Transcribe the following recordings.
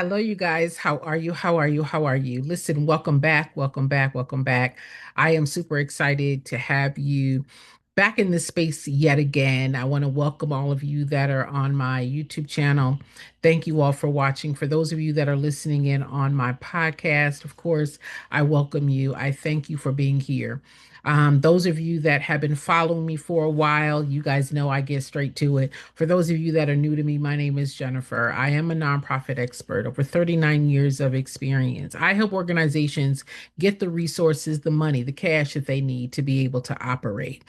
Hello, you guys. How are you? How are you? How are you? Listen, welcome back. Welcome back. Welcome back. I am super excited to have you back in this space yet again. I want to welcome all of you that are on my YouTube channel. Thank you all for watching. For those of you that are listening in on my podcast, of course, I welcome you. I thank you for being here. Those of you that have been following me for a while, you guys know I get straight to it. For those of you that are new to me, my name is Jennifer. I am a nonprofit expert, over 39 years of experience. I help organizations get the resources, the money, the cash that they need to be able to operate.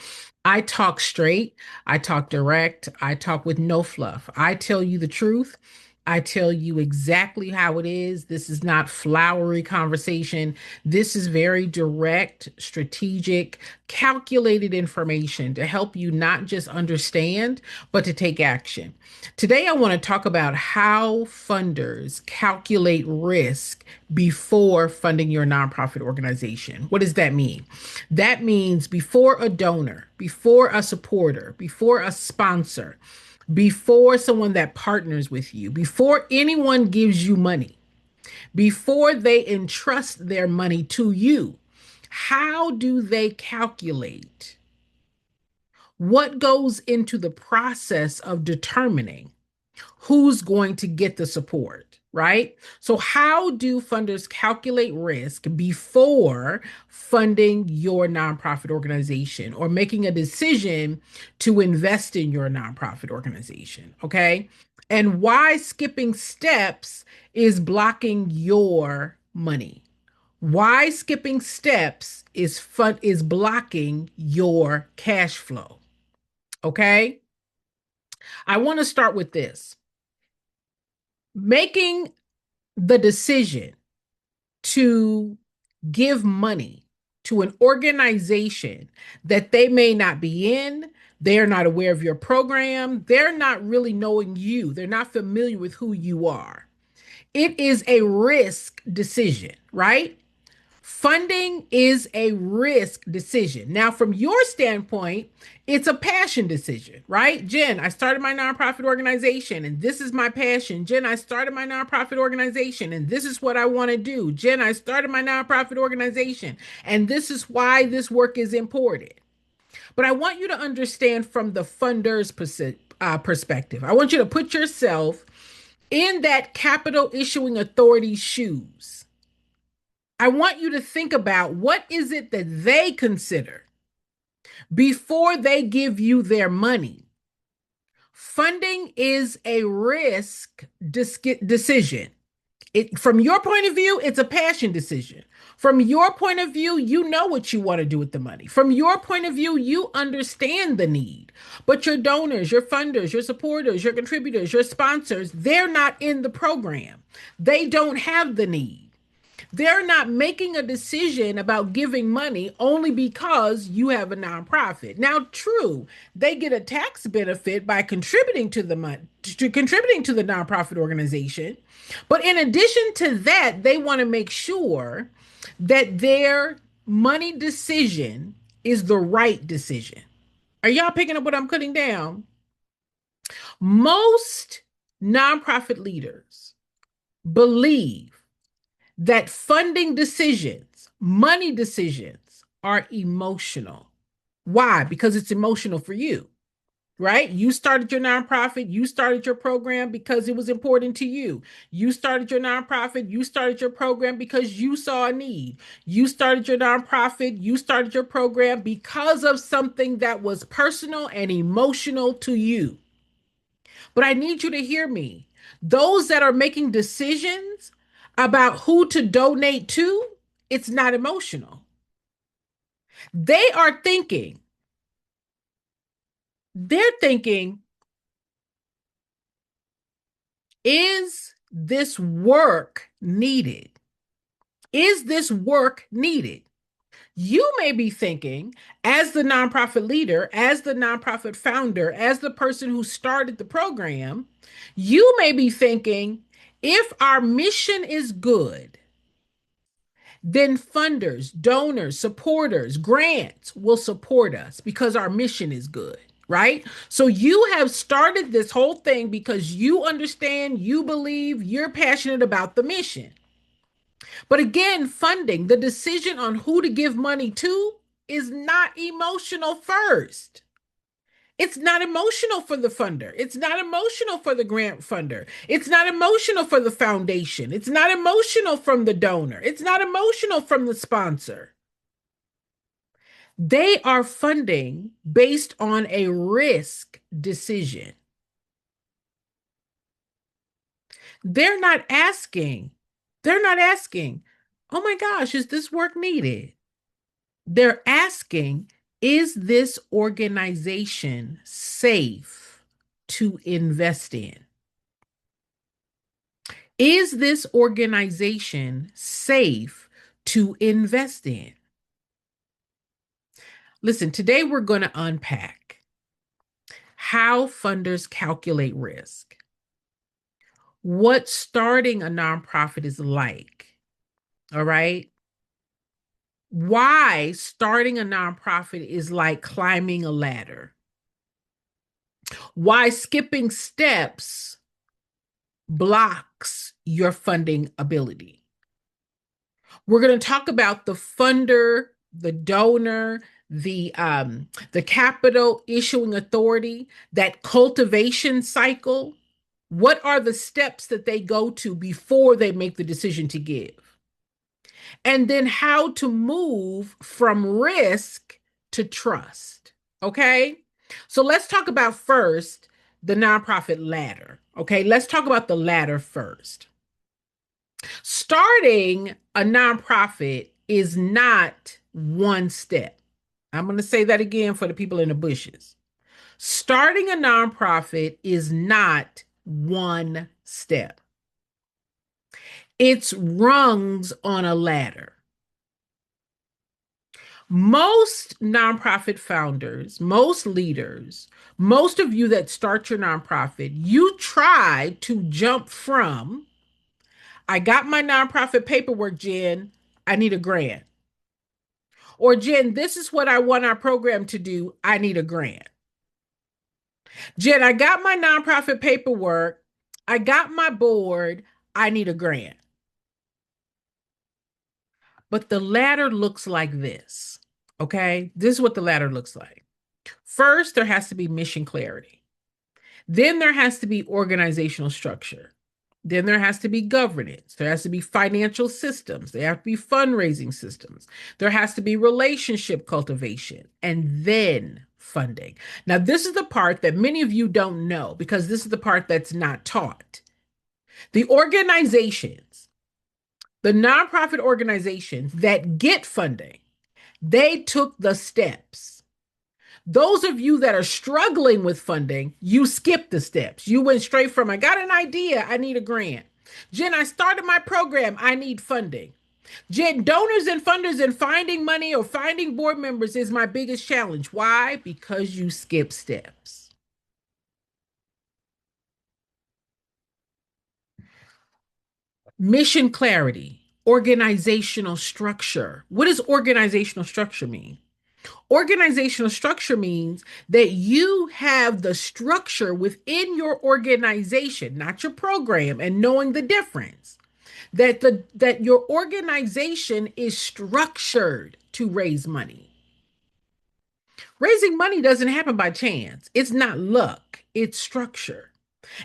I talk straight, I talk direct, I talk with no fluff. I tell you the truth. I tell you exactly how it is. This is not flowery conversation. This is very direct, strategic, calculated information to help you not just understand, but to take action. Today, I want to talk about how funders calculate risk before funding your nonprofit organization. What does that mean? That means before a donor, before a supporter, before a sponsor, before someone that partners with you, before anyone gives you money, before they entrust their money to you, how do they calculate what goes into the process of determining who's going to get the support, right? So, how do funders calculate risk before funding your nonprofit organization or making a decision to invest in your nonprofit organization? Okay. And why skipping steps is blocking your money. Why skipping steps is blocking your cash flow. Okay. I want to start with this. Making the decision to give money to an organization that they may not be in, they're not aware of your program, they're not really knowing you, they're not familiar with who you are. It is a risk decision, right? Funding is a risk decision. Now, from your standpoint, it's a passion decision, right? Jen, I started my nonprofit organization and this is my passion. Jen, I started my nonprofit organization and this is what I want to do. Jen, I started my nonprofit organization and this is why this work is important. But I want you to understand from the funder's perspective. I want you to put yourself in that capital issuing authority's shoes. I want you to think about what is it that they consider before they give you their money. Funding is a risk decision. From your point of view, it's a passion decision. From your point of view, you know what you want to do with the money. From your point of view, you understand the need. But your donors, your funders, your supporters, your contributors, your sponsors, they're not in the program. They don't have the need. They're not making a decision about giving money only because you have a nonprofit. Now, true, they get a tax benefit by contributing to the money, to contributing to the nonprofit organization. But in addition to that, they want to make sure that their money decision is the right decision. Are y'all picking up what I'm putting down? Most nonprofit leaders believe that funding decisions, money decisions are emotional. Why? Because it's emotional for you, right? You started your nonprofit, you started your program because it was important to you. You started your nonprofit, you started your program because you saw a need. You started your nonprofit, you started your program because of something that was personal and emotional to you. But I need you to hear me. Those that are making decisions about who to donate to, it's not emotional. They are thinking, they're thinking, is this work needed? Is this work needed? You may be thinking, as the nonprofit leader, as the nonprofit founder, as the person who started the program, you may be thinking, if our mission is good, then funders, donors, supporters, grants will support us because our mission is good. right? So you have started this whole thing because you understand, you believe, you're passionate about the mission. But again, funding, the decision on who to give money to is not emotional first. It's not emotional for the funder. It's not emotional for the grant funder. It's not emotional for the foundation. It's not emotional from the donor. It's not emotional from the sponsor. They are funding based on a risk decision. They're not asking, they're not asking, oh my gosh, is this work needed? They're asking, is this organization safe to invest in? Is this organization safe to invest in? Listen, today we're going to unpack how funders calculate risk, what starting a nonprofit is like, all right? Why starting a nonprofit is like climbing a ladder, why skipping steps blocks your funding ability. We're going to talk about the funder, the donor, the capital issuing authority, that cultivation cycle. What are the steps that they go to before they make the decision to give? And then how to move from risk to trust. Okay. So let's talk about first the nonprofit ladder. Okay. Let's talk about the ladder first. Starting a nonprofit is not one step. I'm going to say that again for the people in the bushes. Starting a nonprofit is not one step. It's rungs on a ladder. Most nonprofit founders, most leaders, most of you that start your nonprofit, you try to jump from, I got my nonprofit paperwork, Jen, I need a grant. Or, Jen, this is what I want our program to do, I need a grant. Jen, I got my nonprofit paperwork, I got my board, I need a grant. But the ladder looks like this. Okay, this is what the ladder looks like. First, there has to be mission clarity. Then there has to be organizational structure. Then there has to be governance. There has to be financial systems. There have to be fundraising systems. There has to be relationship cultivation and then funding. Now, this is the part that many of you don't know because this is the part that's not taught. The organizations, the nonprofit organizations that get funding, they took the steps. Those of you that are struggling with funding, you skipped the steps. You went straight from, I got an idea, I need a grant. Jen, I started my program, I need funding. Jen, donors and funders and finding money or finding board members is my biggest challenge. Why? Because you skip steps. Mission clarity, organizational structure. What does organizational structure mean? Organizational structure means that you have the structure within your organization, not your program, and knowing the difference. That your organization is structured to raise money. Raising money doesn't happen by chance. It's not luck, it's structure.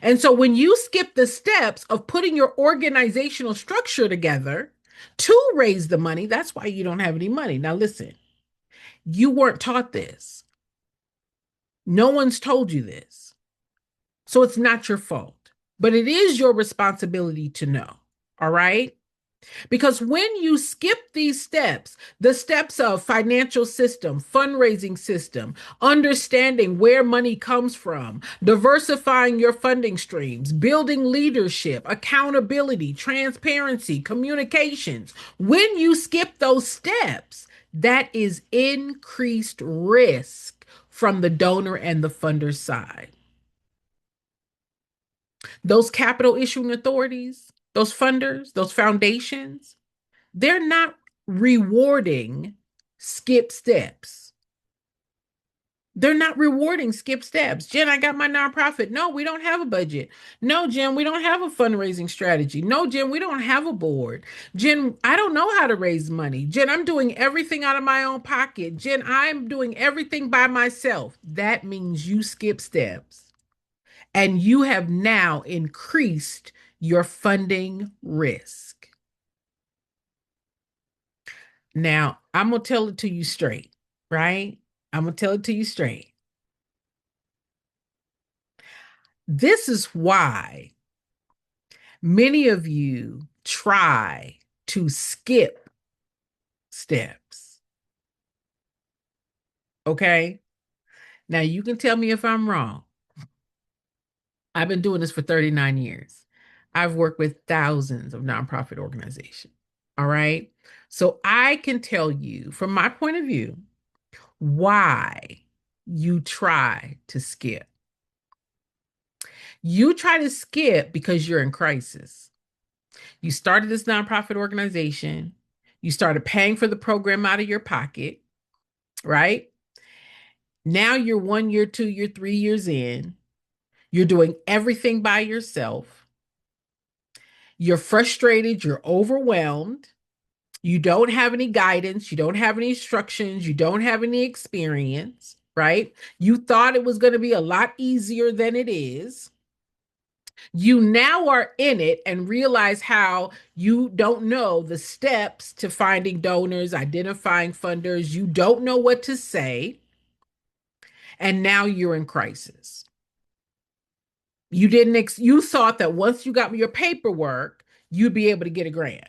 And so when you skip the steps of putting your organizational structure together to raise the money, that's why you don't have any money. Now listen, you weren't taught this. No one's told you this. So it's not your fault, but it is your responsibility to know. All right. Because when you skip these steps, the steps of financial system, fundraising system, understanding where money comes from, diversifying your funding streams, building leadership, accountability, transparency, communications, when you skip those steps, that is increased risk from the donor and the funder side. Those capital issuing authorities, those funders, those foundations, they're not rewarding skip steps. They're not rewarding skip steps. Jen, I got my nonprofit. No, we don't have a budget. No, Jen, we don't have a fundraising strategy. No, Jen, we don't have a board. Jen, I don't know how to raise money. Jen, I'm doing everything out of my own pocket. Jen, I'm doing everything by myself. That means you skip steps and you have now increased your funding risk. Now, I'm going to tell it to you straight, right? I'm going to tell it to you straight. This is why many of you try to skip steps. Okay. Now you can tell me if I'm wrong. I've been doing this for 39 years. I've worked with thousands of nonprofit organizations. All right. So I can tell you from my point of view why you try to skip. You try to skip because you're in crisis. You started this nonprofit organization. You started paying for the program out of your pocket, right? Now you're 1 year, 2 year, 3 years in. You're doing everything by yourself. You're frustrated. You're overwhelmed. You don't have any guidance. You don't have any instructions. You don't have any experience, right? You thought it was going to be a lot easier than it is. You now are in it and realize how you don't know the steps to finding donors, identifying funders. You don't know what to say. And now you're in crisis. You thought that once you got your paperwork, you'd be able to get a grant.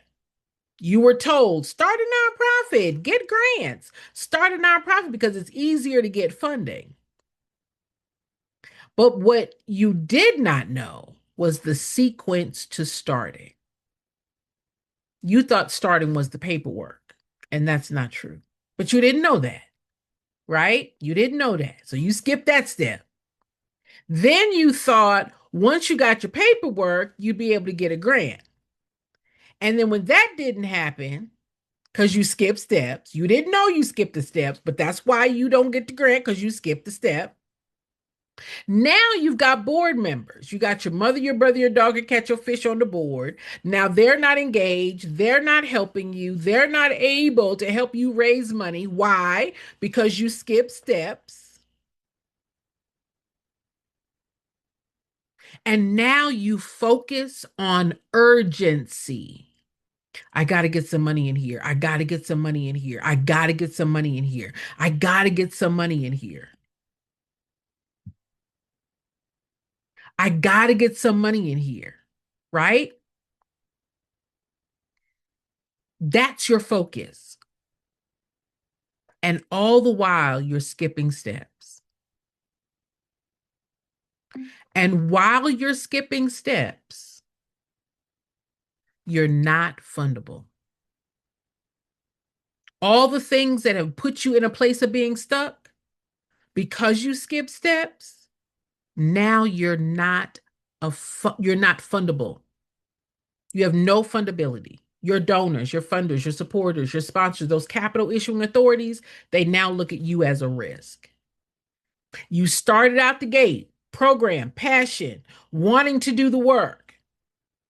You were told, start a nonprofit, get grants, start a nonprofit because it's easier to get funding. But what you did not know was the sequence to starting. You thought starting was the paperwork, and that's not true. But you didn't know that, right? You didn't know that. So you skipped that step. Then you thought once you got your paperwork, you'd be able to get a grant. And then when that didn't happen, because you skipped steps, you didn't know you skipped the steps, but that's why you don't get the grant because you skipped the step. Now you've got board members. You got your mother, your brother, your dog, and catch your fish on the board. Now they're not engaged. They're not helping you. They're not able to help you raise money. Why? Because you skip steps. And now you focus on urgency. I got to get some money in here. I got to get some money in here. I got to get some money in here. I got to get some money in here. I got to get some money in here, right? That's your focus. And all the while, you're skipping steps. And while you're skipping steps, you're not fundable. All the things that have put you in a place of being stuck because you skip steps, now you're not fundable. You have no fundability. Your donors, your funders, your supporters, your sponsors, those capital issuing authorities, they now look at you as a risk. You started out the gate, program, passion, wanting to do the work,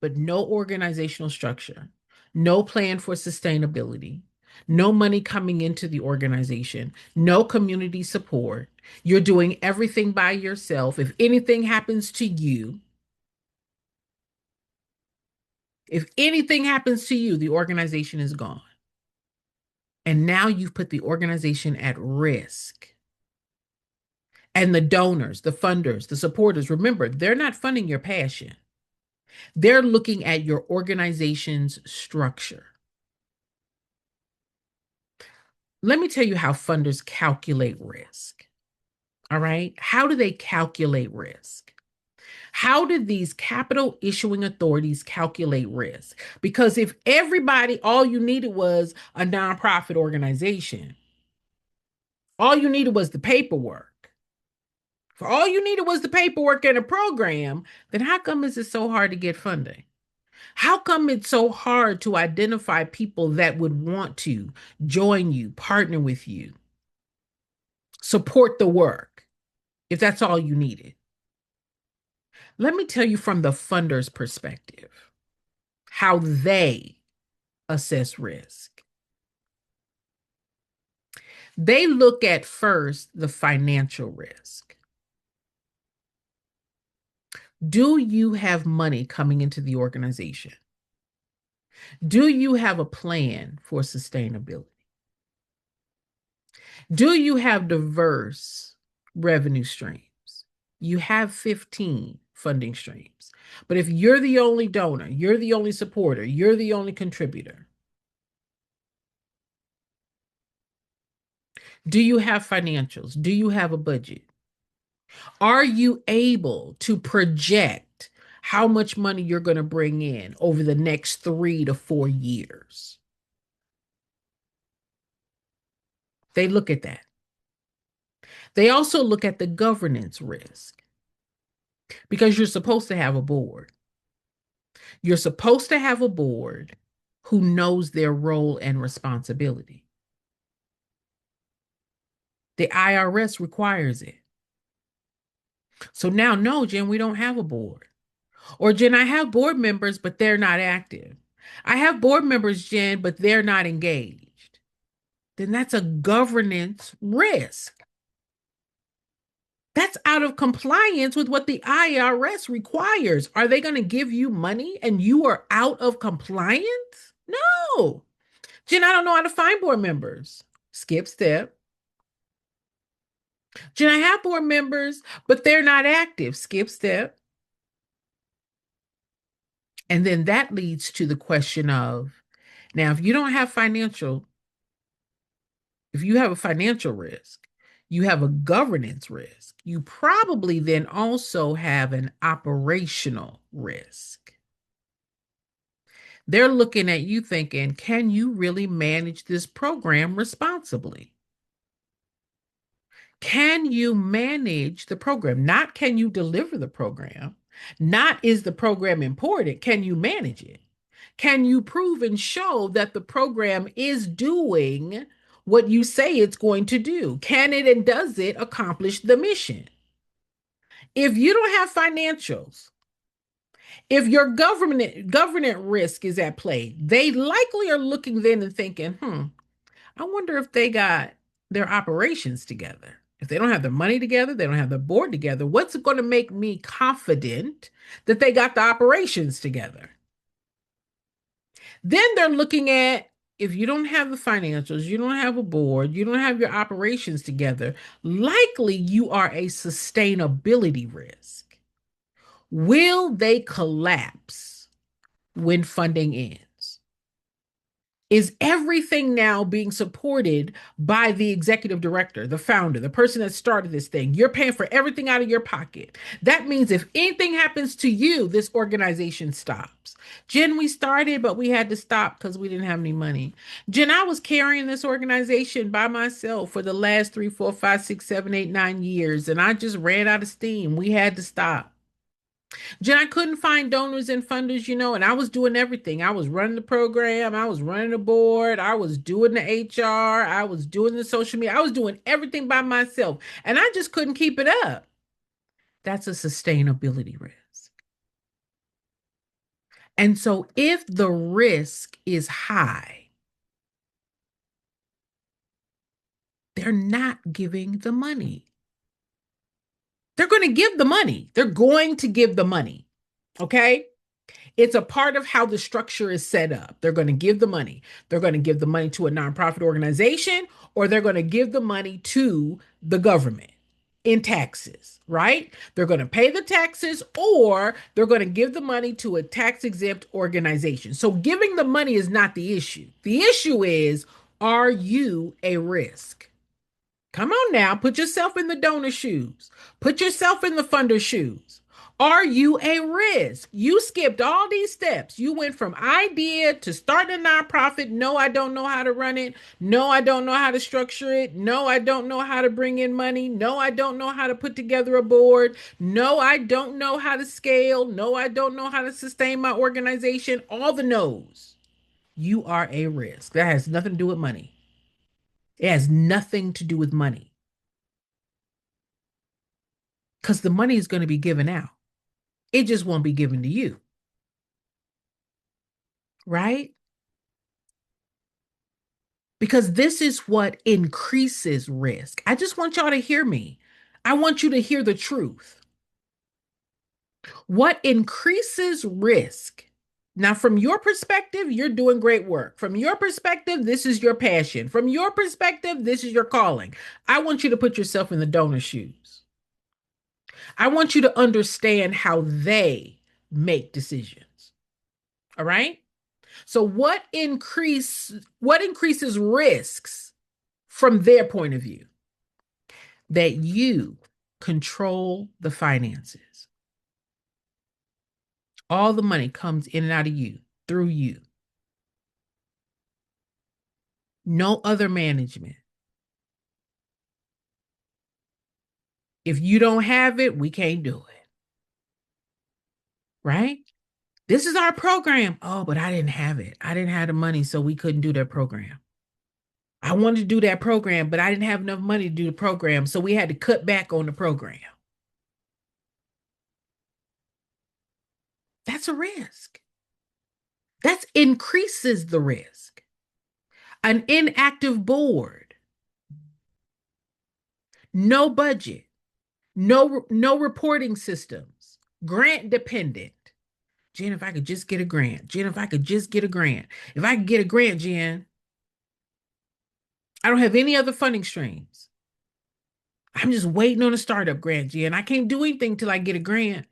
but no organizational structure, no plan for sustainability, no money coming into the organization, no community support. You're doing everything by yourself. If anything happens to you, the organization is gone. And now you've put the organization at risk. And the donors, the funders, the supporters, remember, they're not funding your passion. They're looking at your organization's structure. Let me tell you how funders calculate risk. All right. How do they calculate risk? How did these capital issuing authorities calculate risk? Because if everybody, all you needed was a nonprofit organization, all you needed was the paperwork. For all you needed was the paperwork and a program, then how come is it so hard to get funding? How come it's so hard to identify people that would want to join you, partner with you? support the work if that's all you needed. Let me tell you from the funder's perspective how they assess risk. They look at first the financial risk. Do you have money coming into the organization? Do you have a plan for sustainability? Do you have diverse revenue streams? You have 15 funding streams. But if you're the only donor, you're the only supporter, you're the only contributor, do you have financials? Do you have a budget? Are you able to project how much money you're going to bring in over the next 3 to 4 years? They look at that. They also look at the governance risk because you're supposed to have a board. You're supposed to have a board who knows their role and responsibility. The IRS requires it. So now, no, Jen, we don't have a board. Or, Jen, I have board members, but they're not active. I have board members, Jen, but they're not engaged. Then that's a governance risk. That's out of compliance with what the IRS requires. Are they going to give you money and you are out of compliance? No. Jen, I don't know how to find board members. Skip step. Jen, I have board members, but they're not active. Skip step. And then that leads to the question of, now, if you don't have financial, if you have a financial risk, you have a governance risk, you probably then also have an operational risk. They're looking at you thinking, can you really manage this program responsibly? Can you manage the program? Not can you deliver the program? Not is the program important? Can you manage it? Can you prove and show that the program is doing what you say it's going to do? Can it and does it accomplish the mission? If you don't have financials, if your government risk is at play, they likely are looking then and thinking, I wonder if they got their operations together. If they don't have their money together, they don't have their board together, what's going to make me confident that they got the operations together? Then they're looking at, if you don't have the financials, you don't have a board, you don't have your operations together, likely you are a sustainability risk. Will they collapse when funding ends? Is everything now being supported by the executive director, the founder, the person that started this thing? You're paying for everything out of your pocket. That means if anything happens to you, this organization stops. Jen, we started, but we had to stop because we didn't have any money. Jen, I was carrying this organization by myself for the last 3, 4, 5, 6, 7, 8, 9 years, and I just ran out of steam. We had to stop. Jen, I couldn't find donors and funders, and I was doing everything. I was running the program, I was running the board, I was doing the HR, I was doing the social media, I was doing everything by myself, and I just couldn't keep it up. That's a sustainability risk. And so if the risk is high, they're not giving the money. They're going to give the money. They're going to give the money. Okay? It's a part of how the structure is set up. They're going to give the money. They're going to give the money to a nonprofit organization, or they're going to give the money to the government in taxes, right? They're going to pay the taxes, or they're going to give the money to a tax exempt organization. So giving the money is not the issue. The issue is, are you a risk? Come on now, put yourself in the donor shoes. Put yourself in the funder shoes. Are you a risk? You skipped all these steps. You went from idea to starting a nonprofit. No, I don't know how to run it. No, I don't know how to structure it. No, I don't know how to bring in money. No, I don't know how to put together a board. No, I don't know how to scale. No, I don't know how to sustain my organization. All the no's. You are a risk. That has nothing to do with money. It has nothing to do with money. because the money is going to be given out. It just won't be given to you, right? Because this is what increases risk. I just want y'all to hear me. I want you to hear the truth. What increases risk? Now, from your perspective, you're doing great work. From your perspective, this is your passion. From your perspective, this is your calling. I want you to put yourself in the donor's shoes. I want you to understand how they make decisions. All right? So what increases risks from their point of view? That you control the finances. All the money comes in and out of you, through you. No other management. If you don't have it, we can't do it. Right? This is our program. Oh, but I didn't have it. I didn't have the money, so we couldn't do that program. I wanted to do that program, but I didn't have enough money to do the program, so we had to cut back on the program. That's a risk. That increases the risk. An inactive board, no budget, no reporting systems, grant dependent. Jen, if I could just get a grant. Jen, if I could just get a grant. If I could get a grant, Jen, I don't have any other funding streams. I'm just waiting on a startup grant, Jen. I can't do anything till I get a grant.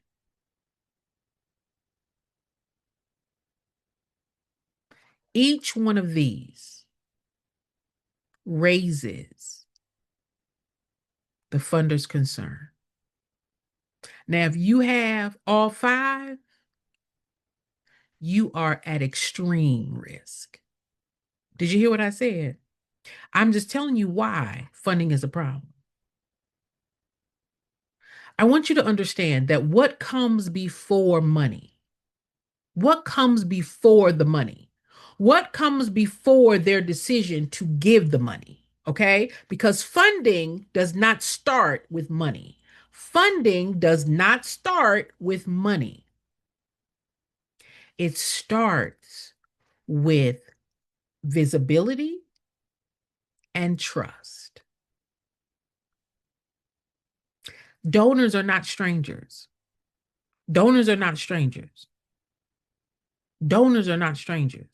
Each one of these raises the funder's concern. Now, if you have all five, you are at extreme risk. Did you hear what I said? I'm just telling you why funding is a problem. I want you to understand that what comes before money? What comes before the money? What comes before their decision to give the money? Okay? Because funding does not start with money. Funding does not start with money. It starts with visibility and trust. Donors are not strangers. Donors are not strangers. Donors are not strangers.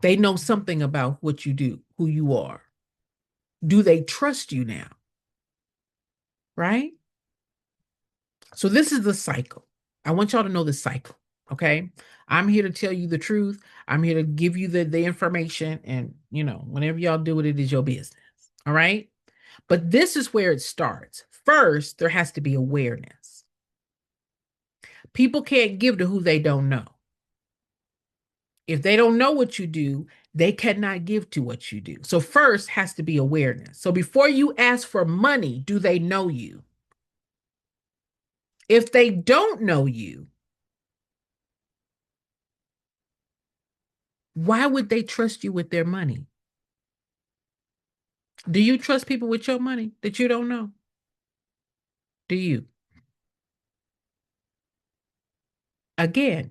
They know something about what you do, who you are. Do they trust you now? Right? So this is the cycle. I want y'all to know the cycle. Okay. I'm here to tell you the truth. I'm here to give you the information. And, whenever y'all do it, it is your business. All right. But this is where it starts. First, there has to be awareness. People can't give to who they don't know. If they don't know what you do, they cannot give to what you do. So first has to be awareness. So before you ask for money, do they know you? If they don't know you, why would they trust you with their money? Do you trust people with your money that you don't know? Do you? Again,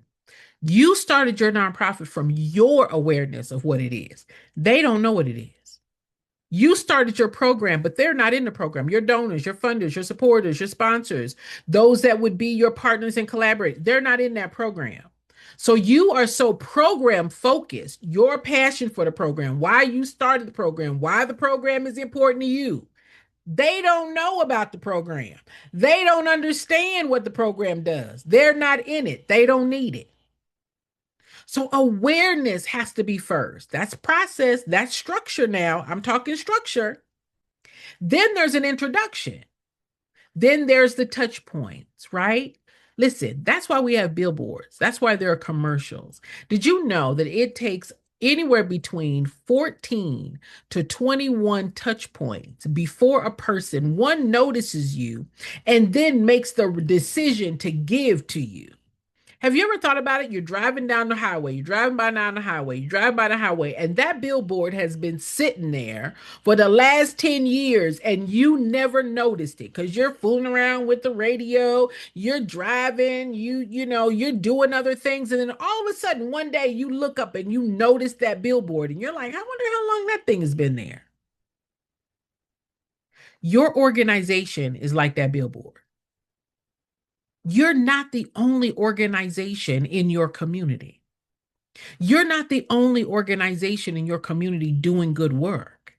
you started your nonprofit from your awareness of what it is. They don't know what it is. You started your program, but they're not in the program. Your donors, your funders, your supporters, your sponsors, those that would be your partners and collaborators, they're not in that program. So you are so program focused, your passion for the program, why you started the program, why the program is important to you. They don't know about the program. They don't understand what the program does. They're not in it. They don't need it. So awareness has to be first. That's process, that's structure now. I'm talking structure. Then there's an introduction. Then there's the touch points, right? Listen, that's why we have billboards. That's why there are commercials. Did you know that it takes anywhere between 14 to 21 touch points before a person, one, notices you and then makes the decision to give to you? Have you ever thought about it? You're driving down the highway, you're driving by down the highway, you drive by the highway, and that billboard has been sitting there for the last 10 years and you never noticed it because you're fooling around with the radio, you're driving, you're doing other things, and then all of a sudden one day you look up and you notice that billboard and you're like, I wonder how long that thing has been there. Your organization is like that billboard. You're not the only organization in your community. You're not the only organization in your community doing good work.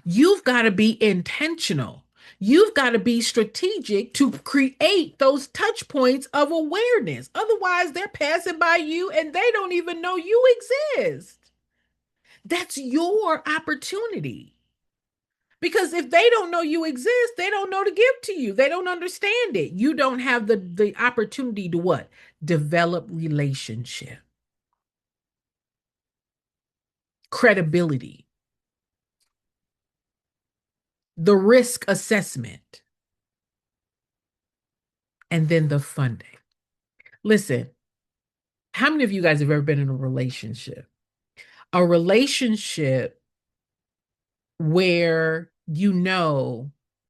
You've got to be intentional. You've got to be strategic to create those touch points of awareness. Otherwise, they're passing by you and they don't even know you exist. That's your opportunity. Because if they don't know you exist, they don't know to give to you. They don't understand it. You don't have the opportunity to what? Develop relationship, credibility, the risk assessment, and then the funding. Listen, how many of you guys have ever been in a relationship? A relationship where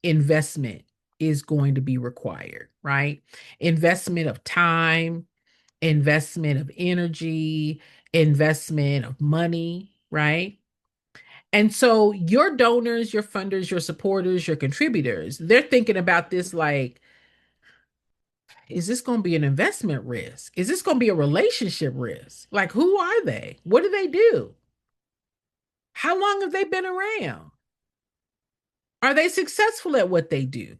investment is going to be required, right? Investment of time, investment of energy, investment of money, right? And so your donors, your funders, your supporters, your contributors, they're thinking about this like, is this going to be an investment risk? Is this going to be a relationship risk? Like, who are they? What do they do? How long have they been around? Are they successful at what they do?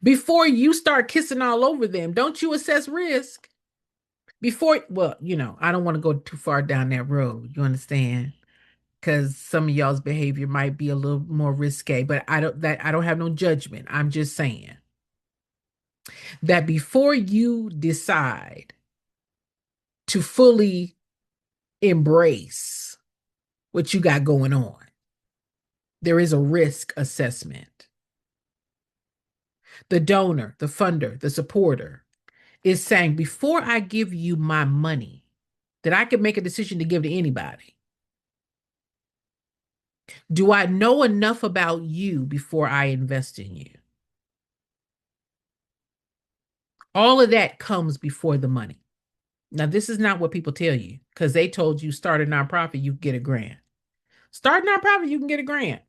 Before you start kissing all over them, don't you assess risk? I don't want to go too far down that road. You understand? Because some of y'all's behavior might be a little more risque, but I don't have no judgment. I'm just saying that before you decide to fully embrace what you got going on, there is a risk assessment. The donor, the funder, the supporter is saying, before I give you my money that I can make a decision to give to anybody, do I know enough about you before I invest in you? All of that comes before the money. Now, this is not what people tell you because they told you start a nonprofit, you get a grant. Start a nonprofit, you can get a grant.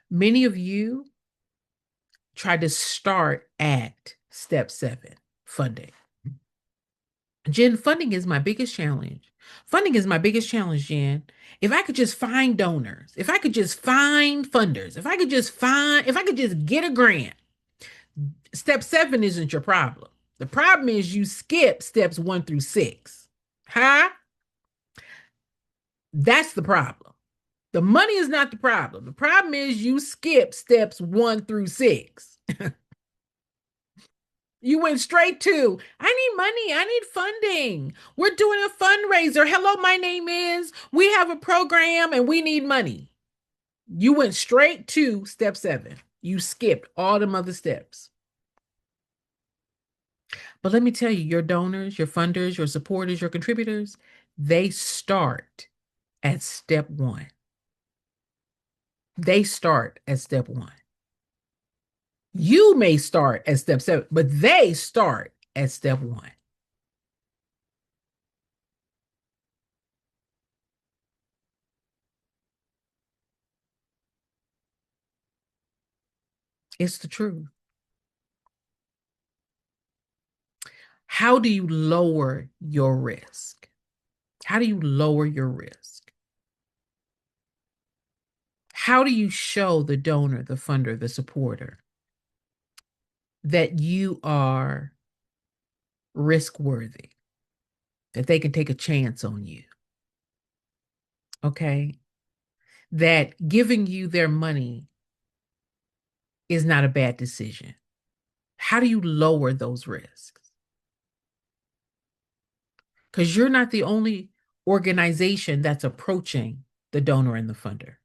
Many of you try to start at step 7, funding. Jen, funding is my biggest challenge. Funding is my biggest challenge, Jen. If I could just find donors, if I could just find funders, if I could just get a grant, step 7 isn't your problem. The problem is you skip steps 1 through 6. Huh? That's the problem. The money is not the problem. The problem is you skip steps 1 through 6. You went straight to, I need money. I need funding. We're doing a fundraiser. Hello, my name is. We have a program and we need money. You went straight to step 7. You skipped all them other steps. But let me tell you, your donors, your funders, your supporters, your contributors, they start at step 1. They start at step 1. You may start at step 7, but they start at step 1. It's the truth. How do you lower your risk? How do you lower your risk? How do you show the donor, the funder, the supporter that you are risk worthy, that they can take a chance on you? Okay. That giving you their money is not a bad decision. How do you lower those risks? Because you're not the only organization that's approaching the donor and the funder.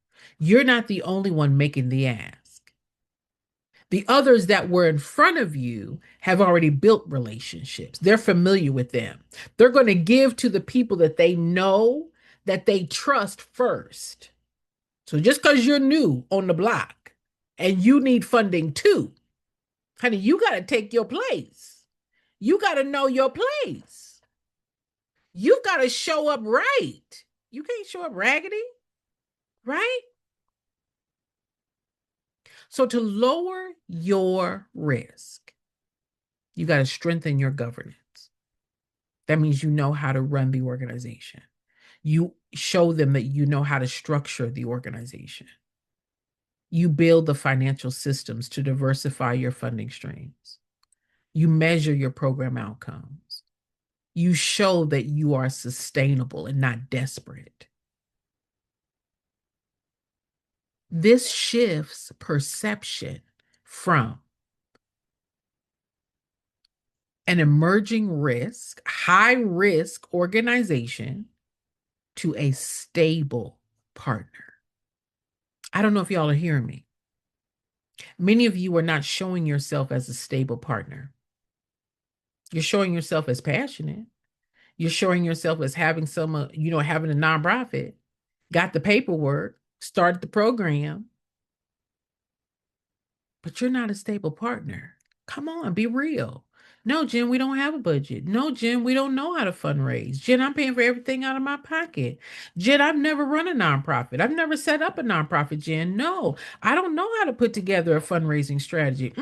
You're not the only one making the ask. The others that were in front of you have already built relationships. They're familiar with them. They're going to give to the people that they know, that they trust first. So just because you're new on the block and you need funding too, honey, you got to take your place. You got to know your place. You got to show up right. You can't show up raggedy, right? So to lower your risk, you got to strengthen your governance. That means you know how to run the organization. You show them that you know how to structure the organization. You build the financial systems to diversify your funding streams. You measure your program outcomes. You show that you are sustainable and not desperate. This shifts perception from an emerging risk, high risk organization to a stable partner. I don't know if y'all are hearing me. Many of you are not showing yourself as a stable partner. You're showing yourself as passionate. You're showing yourself as having having a nonprofit, got the paperwork, started the program, but you're not a stable partner. Come on, be real. No, Jen, we don't have a budget. No, Jen, we don't know how to fundraise. Jen, I'm paying for everything out of my pocket. Jen, I've never run a nonprofit. I've never set up a nonprofit, Jen. No, I don't know how to put together a fundraising strategy.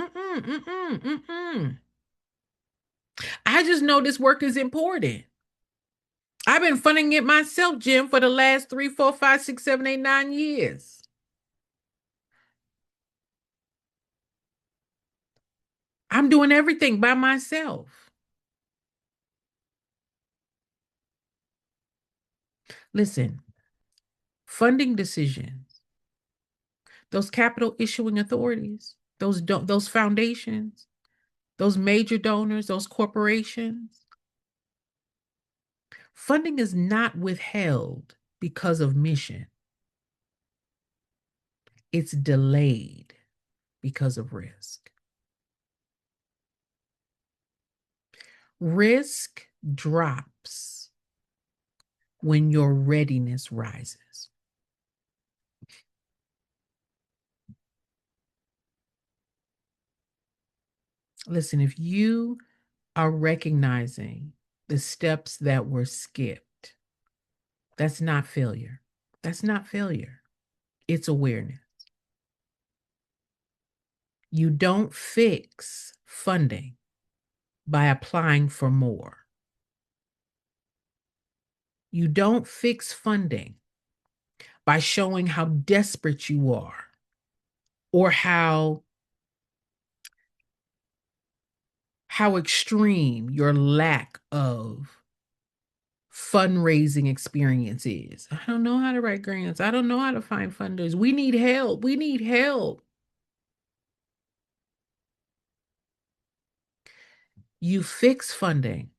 I just know this work is important. I've been funding it myself, Jen, for the last 3, 4, 5, 6, 7, 8, 9 years. I'm doing everything by myself. Listen, funding decisions, those capital issuing authorities, those foundations, those major donors, those corporations, funding is not withheld because of mission. It's delayed because of risk. Risk drops when your readiness rises. Listen, if you are recognizing the steps that were skipped, that's not failure. That's not failure. It's awareness. You don't fix funding by applying for more. You don't fix funding by showing how desperate you are or how extreme your lack of fundraising experience is. I don't know how to write grants. I don't know how to find funders. We need help. We need help. You fix funding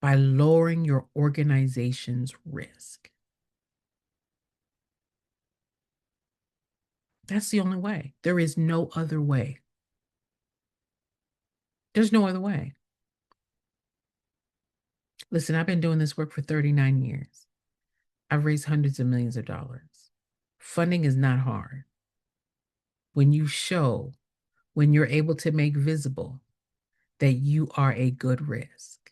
by lowering your organization's risk. That's the only way. There is no other way. There's no other way. Listen, I've been doing this work for 39 years. I've raised hundreds of millions of dollars. Funding is not hard. When you're able to make visible that you are a good risk,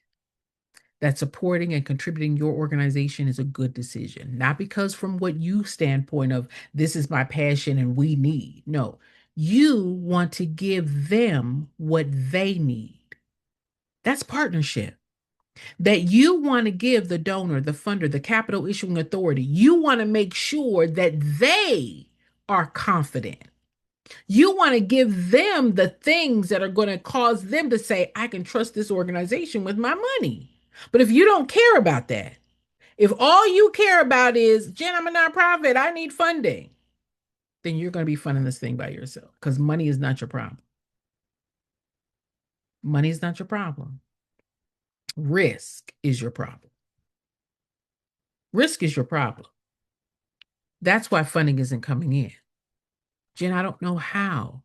that supporting and contributing your organization is a good decision, not because from what you standpoint of this is my passion and we need. No, you want to give them what they need. That's partnership. That you want to give the donor, the funder, the capital issuing authority, you want to make sure that they are confident. You want to give them the things that are going to cause them to say, I can trust this organization with my money. But if you don't care about that, if all you care about is, Jen, I'm a nonprofit, I need funding, then you're going to be funding this thing by yourself because money is not your problem. Money is not your problem. Risk is your problem. Risk is your problem. That's why funding isn't coming in. Jen, I don't know how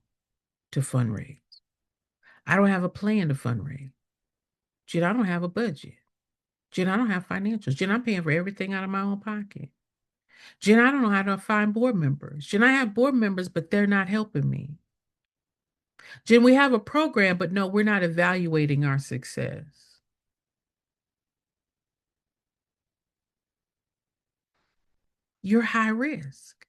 to fundraise. I don't have a plan to fundraise. Jen, I don't have a budget. Jen, I don't have financials. Jen, I'm paying for everything out of my own pocket. Jen, I don't know how to find board members. Jen, I have board members, but they're not helping me. Jen, we have a program, but no, we're not evaluating our success. You're high risk.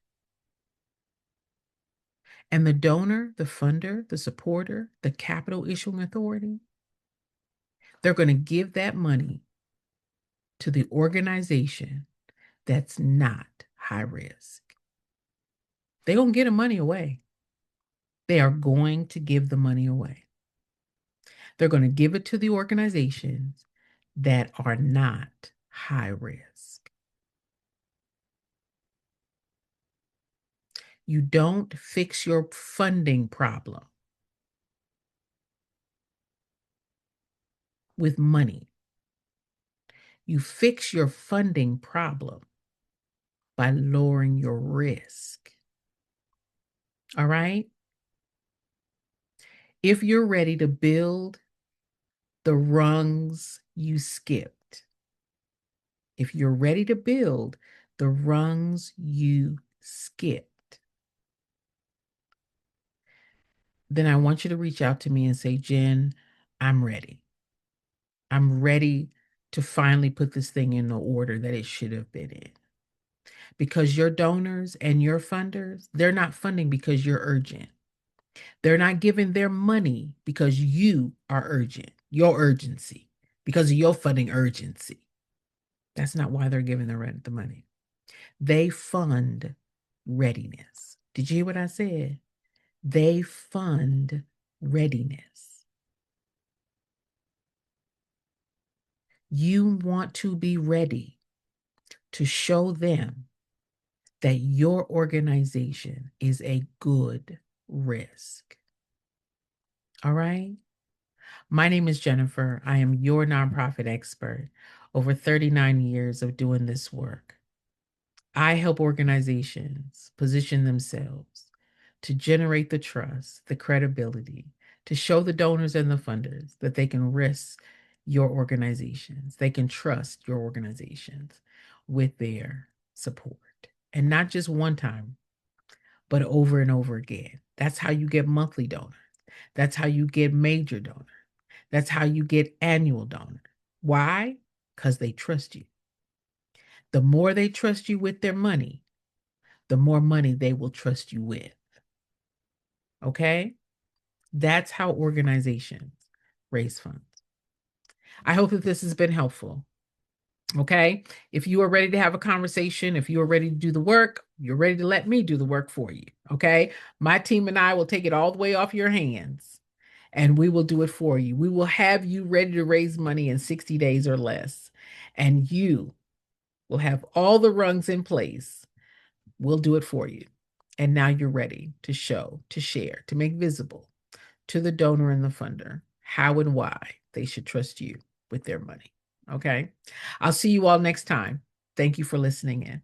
And the donor, the funder, the supporter, the capital issuing authority, they're going to give that money to the organization that's not high risk. They're going to get the money away. They are going to give the money away. They're going to give it to the organizations that are not high risk. You don't fix your funding problem with money. You fix your funding problem by lowering your risk. All right? If you're ready to build the rungs you skipped, if you're ready to build the rungs you skipped, then I want you to reach out to me and say, Jen, I'm ready. I'm ready to finally put this thing in the order that it should have been in. Because your donors and your funders, they're not funding because you're urgent. They're not giving their money because you are urgent, your urgency, because of your funding urgency. That's not why they're giving the money. They fund readiness. Did you hear what I said? They fund readiness. You want to be ready to show them that your organization is a good risk. All right? My name is Jennifer. I am your nonprofit expert. Over 39 years of doing this work. I help organizations position themselves to generate the trust, the credibility, to show the donors and the funders that they can risk your organizations. They can trust your organizations with their support. And not just one time, but over and over again. That's how you get monthly donors. That's how you get major donors. That's how you get annual donors. Why? Because they trust you. The more they trust you with their money, the more money they will trust you with. Okay? That's how organizations raise funds. I hope that this has been helpful. Okay? If you are ready to have a conversation, if you are ready to do the work, you're ready to let me do the work for you. Okay? My team and I will take it all the way off your hands and we will do it for you. We will have you ready to raise money in 60 days or less. And you will have all the rungs in place. We'll do it for you. And now you're ready to show, to share, to make visible to the donor and the funder how and why they should trust you with their money. Okay. I'll see you all next time. Thank you for listening in.